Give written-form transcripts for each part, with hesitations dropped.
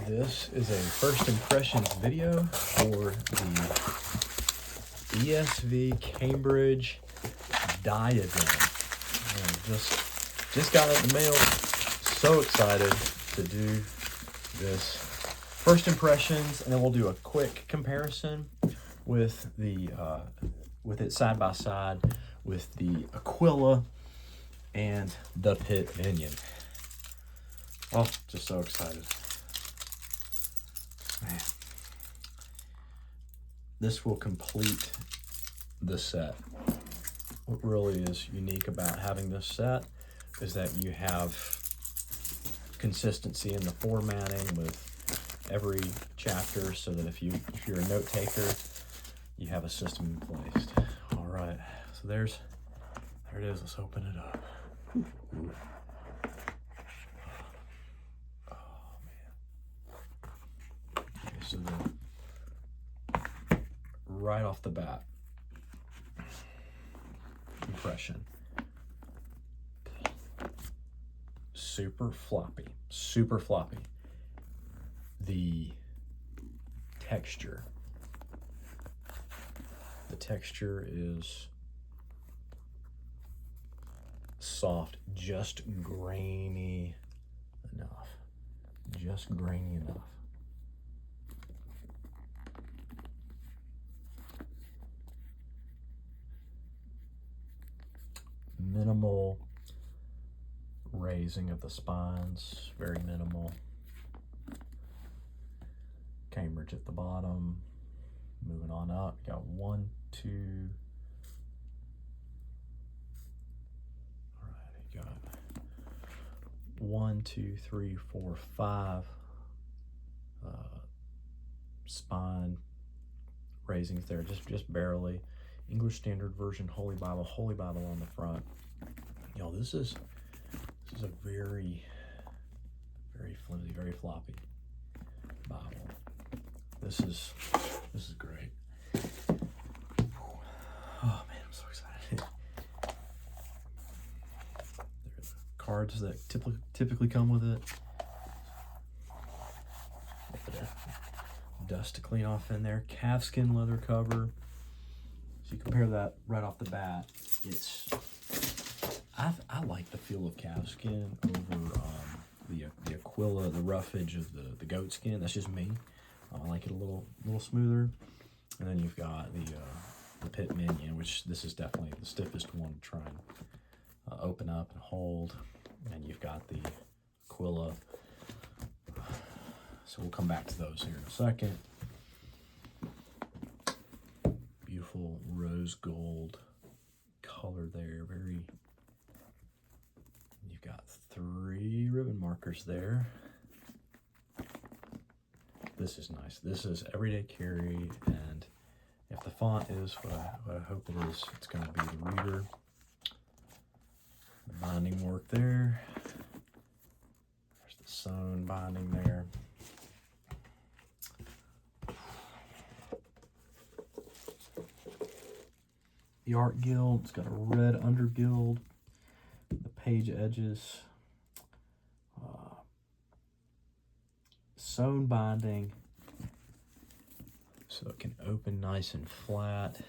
This is a first impressions video for the ESV Cambridge Diadem. Just got it in the mail. So excited to do this first impressions, and then we'll do a quick comparison with the with it side by side with the Aquila and the Pitt Minion. Oh, just so excited. Man. This will complete the set. What really is unique about having this set is that you have consistency in the formatting with every chapter, so that if you're a note taker, you have a system in place. All right, so there it is. Let's open it up. Ooh. Oh man. Okay, so right off the bat, impression. Super floppy. The texture is soft, just grainy enough. Minimal raising of the spines, very minimal. Cambridge at the bottom. Moving on up, you got 1, 2. All right, you got 1, 2, 3, 4, 5 spine raisings there, just barely. English Standard Version, Holy Bible on the front. You know, this is a very flimsy, very floppy Bible. This is great. Oh man, I'm so excited. There are the cards that typically come with it. Dust to clean off in there. Calfskin leather cover. So you compare that right off the bat. I like the feel of calfskin over the Aquila, the rough edge of the goat skin. That's just me. I like it a little smoother. And then you've got the Pitt Minion, which this is definitely the stiffest one to try and open up and hold. And you've got the Aquila. So we'll come back to those here in a second. Beautiful rose gold color there. You've got 3 ribbon markers there. This is nice. This is everyday carry, and if the font is what I hope it is, it's going to be the reader. The binding work there. There's the sewn binding there. The art guild, it's got a red under guild. The page edges. Sewn binding, so it can open nice and flat.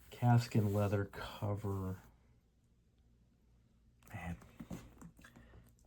Calfskin leather cover. Man.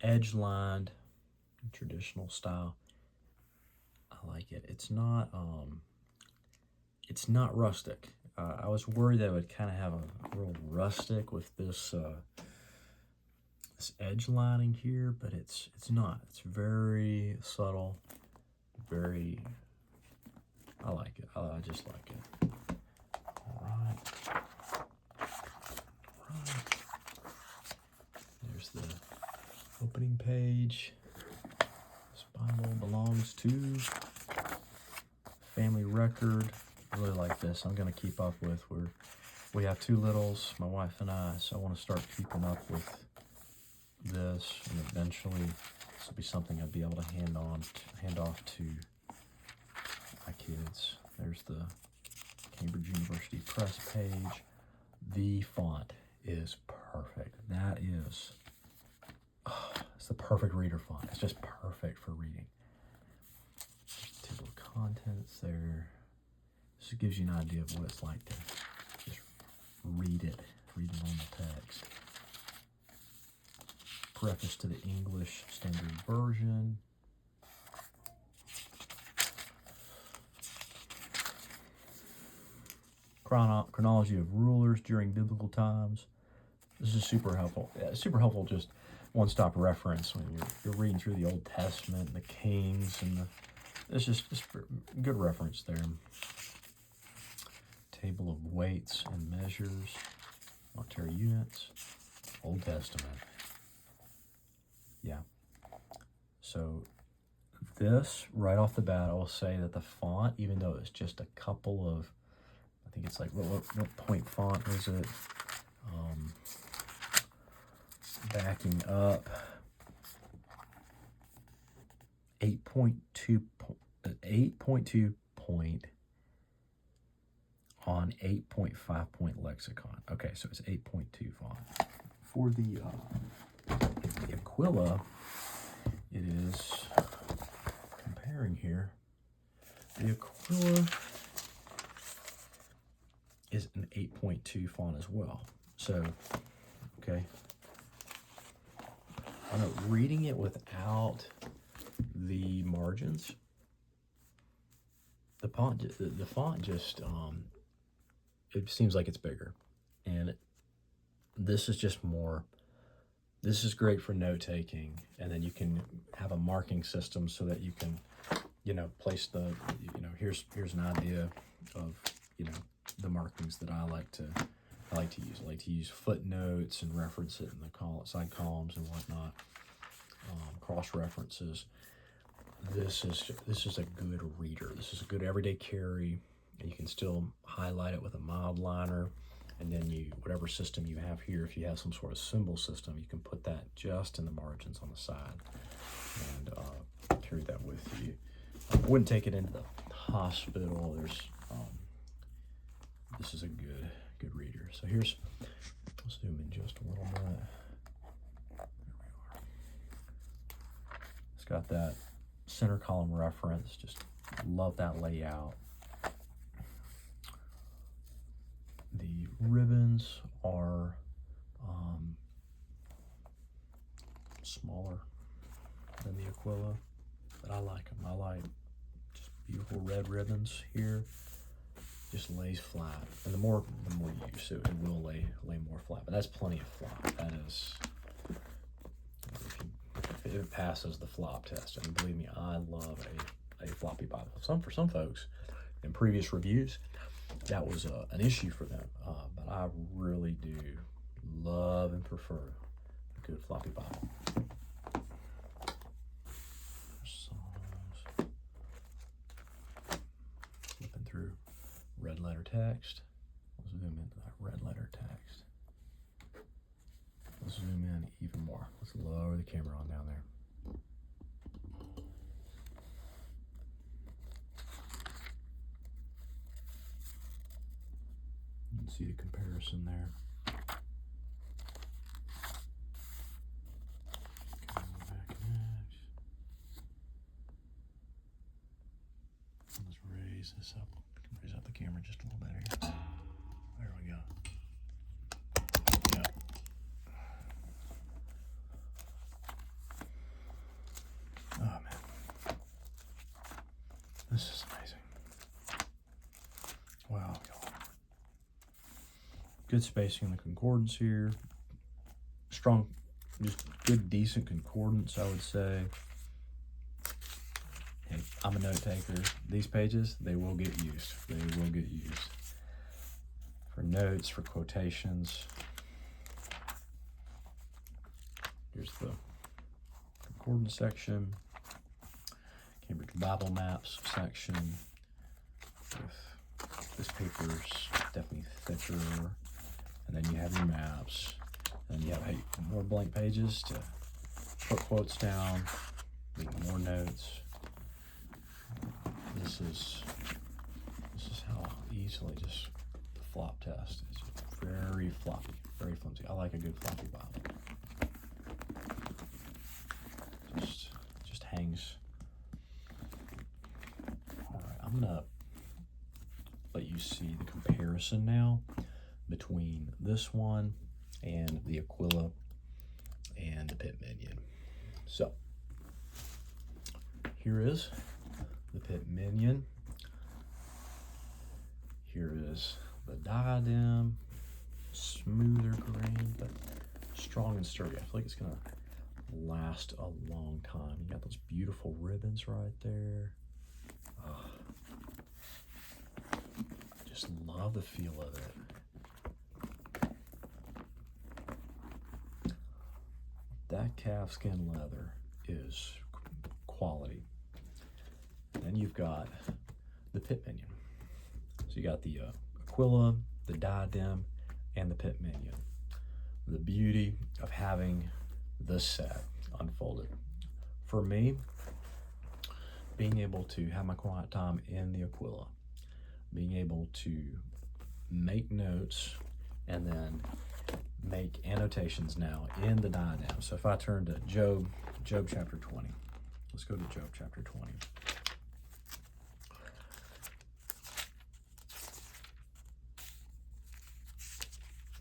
Edge lined, traditional style. I like it. It's not rustic. I was worried that it would kind of have a real rustic with this this edge lining here, but it's not. It's very subtle, I like it. I just like it. All right. There's the opening page. This Bible belongs to family record. I really like this. I'm going to keep up with. We have 2 littles, my wife and I, so I want to start keeping up with this, and eventually this will be something I'd be able to hand off to my kids. There's the Cambridge University Press page. The font is perfect. That is It's the perfect reader font. It's just perfect for reading. Table of contents there. This gives you an idea of what it's like to just read it on the text. Preface to the English Standard Version. Chronology of rulers during biblical times. This is super helpful. Yeah, super helpful, just one-stop reference when you're reading through the Old Testament and the kings and the. It's just good reference there. Table of weights and measures, monetary units, Old Testament. Yeah. So this, right off the bat, I will say that the font, even though it's just a couple of, I think it's like, what point font was it? Backing up 8.2 point on 8.5 point lexicon. Okay, so it's 8.2 font. For the Aquila, it is comparing here. The Aquila is an 8.2 font as well. So, okay. I know reading it without the margins, the font just it seems like it's bigger, and this is just more. This is great for note taking, and then you can have a marking system so that you can, place the, here's an idea of, the markings that I like to use. I like to use footnotes and reference it in the side columns and whatnot. Cross references. This is a good reader. This is a good everyday carry, and you can still highlight it with a mild liner. And then whatever system you have here, if you have some sort of symbol system, you can put that just in the margins on the side and carry that with you. I wouldn't take it into the hospital. This is a good reader. So let's zoom in just a little bit. There we are. It's got that center column reference. Just love that layout. The ribbons are smaller than the Aquila, but I like them. I like just beautiful red ribbons here. Just lays flat, and the more you use it, it will lay more flat. But that's plenty of flop. That is, if it passes the flop test, and believe me, I love a floppy Bible. For some folks, in previous reviews, that was an issue for them, but I really do love and prefer a good floppy Bible. Psalms. Flipping through red letter text. We'll zoom into that red letter text. Let's zoom in even more. Let's lower the camera on down there. You can see the comparison there. Back next. Let's raise this up. Raise up the camera just a little bit here. There we go. Yep. Oh man, this is amazing. Wow, y'all. Good spacing in the concordance here. Strong, just good, decent concordance, I would say. Hey, I'm a note taker. These pages, they will get used. They will get used for notes, for quotations. Here's the concordance section. Cambridge Bible Maps section. This paper's definitely thicker. And then you have your maps. And you have more blank pages to put quotes down, make more notes. This is how easily just the flop test is very floppy, very flimsy. I like a good floppy Bible. comparison now between this one and the Aquila and the Pitt Minion. So here is the Pitt Minion. Here is the Diadem, smoother grain, but strong and sturdy. I feel like it's gonna last a long time. You got those beautiful ribbons right there. Oh, I just love the feel of it. That calfskin leather is quality. And then you've got the Pitt Minion. So you got the Aquila, the Diadem, and the Pitt Minion. The beauty of having this set unfolded. For me, being able to have my quiet time in the Aquila, being able to make notes and then make annotations now in the Diadem. So if I turn to Job chapter 20, let's go to Job chapter 20.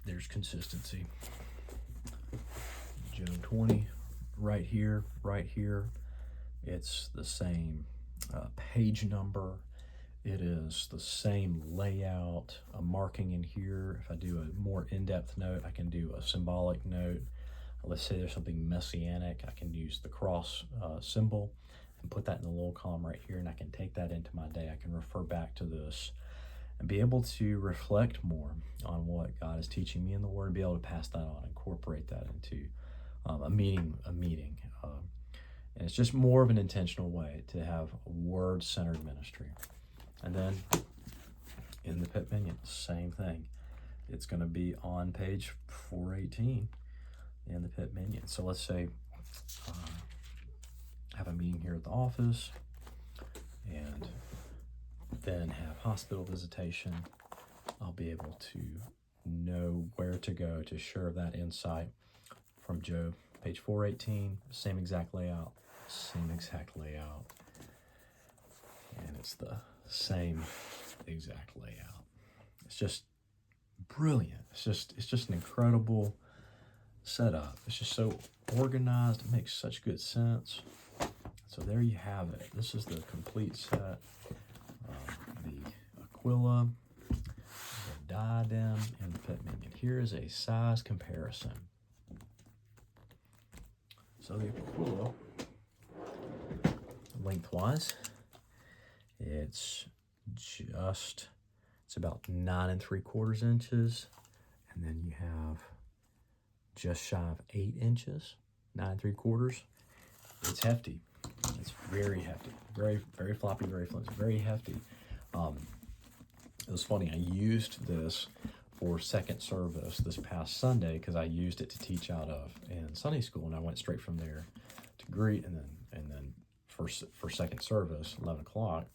There's consistency. Job 20, right here, it's the same page number. It is the same layout, a marking in here. If I do a more in-depth note, I can do a symbolic note. Let's say there's something messianic, I can use the cross symbol and put that in the little column right here, and I can take that into my day. I can refer back to this and be able to reflect more on what God is teaching me in the Word, and be able to pass that on, incorporate that into a meeting. And it's just more of an intentional way to have a word-centered ministry. And then in the Pitt Minion, same thing. It's going to be on page 418 in the Pitt Minion. So let's say have a meeting here at the office and then have hospital visitation. I'll be able to know where to go to share that insight from Job. Page 418, same exact layout. And it's the same exact layout. It's just brilliant. It's just an incredible setup. It's just so organized. It makes such good sense. So there you have it. This is the complete set. The Aquila, the Diadem, and the Pitt Minion. Here is a size comparison. So the Aquila, lengthwise, it's about 9 3/4 inches, and then you have just shy of 8 inches, 9 3/4. It's hefty. It's very hefty, very floppy, very flimsy, very hefty. It was funny. I used this for second service this past Sunday because I used it to teach out of in Sunday school, and I went straight from there to greet, and then for second service, 11 o'clock.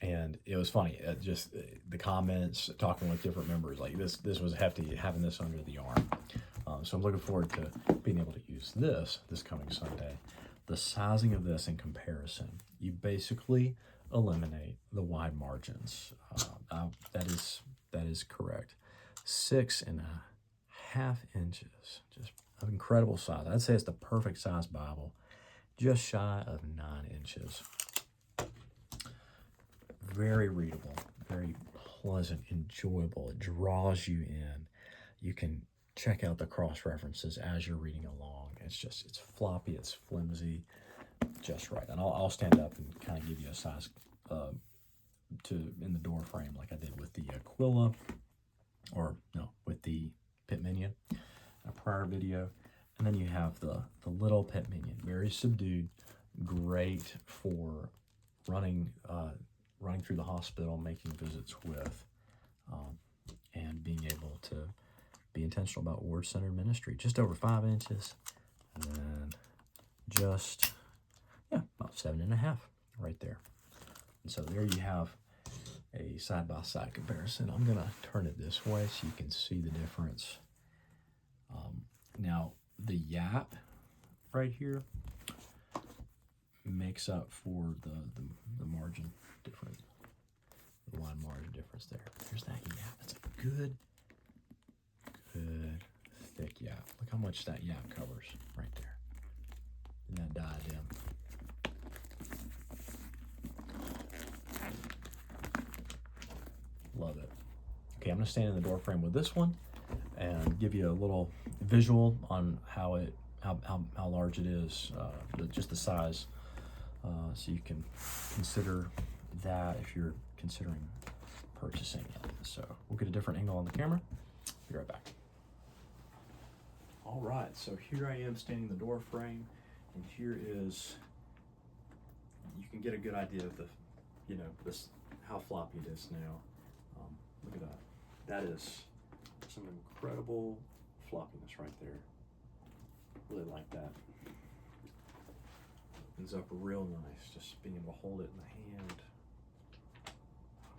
And it was funny, just the comments, talking with different members, like this was hefty, having this under the arm. So I'm looking forward to being able to use this coming Sunday. The sizing of this in comparison, you basically eliminate the wide margins. That is correct. 6.5 inches, just an incredible size. I'd say it's the perfect size Bible, just shy of 9 inches. Very readable, very pleasant, enjoyable. It draws you in. You can check out the cross references as you're reading along. It's floppy, it's flimsy, just right. And I'll stand up and kind of give you a size in the door frame like I did with the Aquila, or no, with the Pitt Minion, a prior video. And then you have the little Pitt Minion, very subdued, great for running through the hospital, making visits with, and being able to be intentional about word-centered ministry. Just over 5 inches, and then just, about 7.5 right there. And so there you have a side-by-side comparison. I'm gonna turn it this way so you can see the difference. Now, the yap right here makes up for the margin difference. wide margin difference there. There's that yap. That's a good thick yap. Look how much that yap covers right there in that diadem. Love it. Okay, I'm gonna stand in the door frame with this one and give you a little visual on how large it is, just the size, so you can consider that if you're considering purchasing it. So we'll get a different angle on the camera. Be right back. All right, so here I am standing in the door frame, and here is, you can get a good idea of the, this, how floppy it is now. Look at that. That is some incredible floppiness right there. Really like that. Opens up real nice, just being able to hold it in the hand. Oh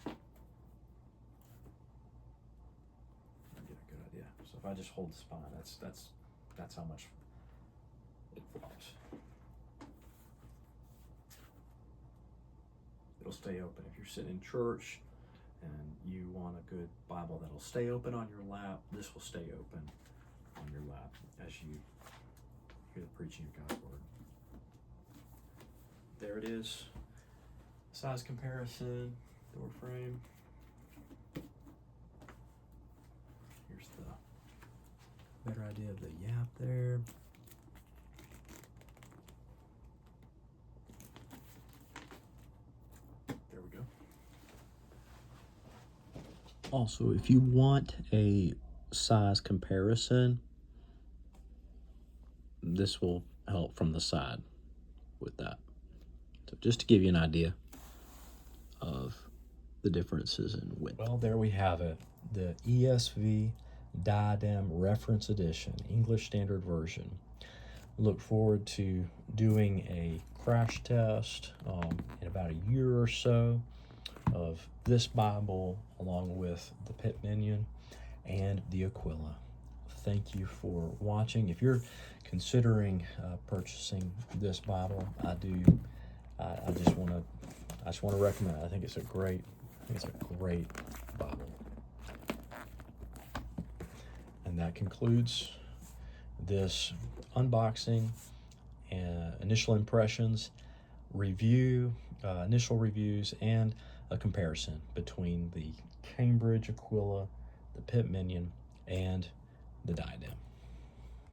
man. I get a good idea. So if I just hold the spine, that's how much it flops. It'll stay open. If you're sitting in church and you want a good Bible that'll stay open on your lap, this will stay open on your lap as you hear the preaching of God's word. There it is. Size comparison, door frame. Here's the better idea of the yap there. There we go. Also, if you want a size comparison, this will help from the side with that. So just to give you an idea of the differences in width. Well, there we have it. The ESV Diadem Reference Edition, English Standard Version. Look forward to doing a crash test in about a year or so of this Bible, along with the Pitt Minion and the Aquila. Thank you for watching. If you're considering purchasing this Bible, I just want to recommend it. I think it's a great Bible. And that concludes this unboxing and initial impressions review, initial reviews, and a comparison between the Cambridge Aquila, the Pitt Minion, and the Diadem.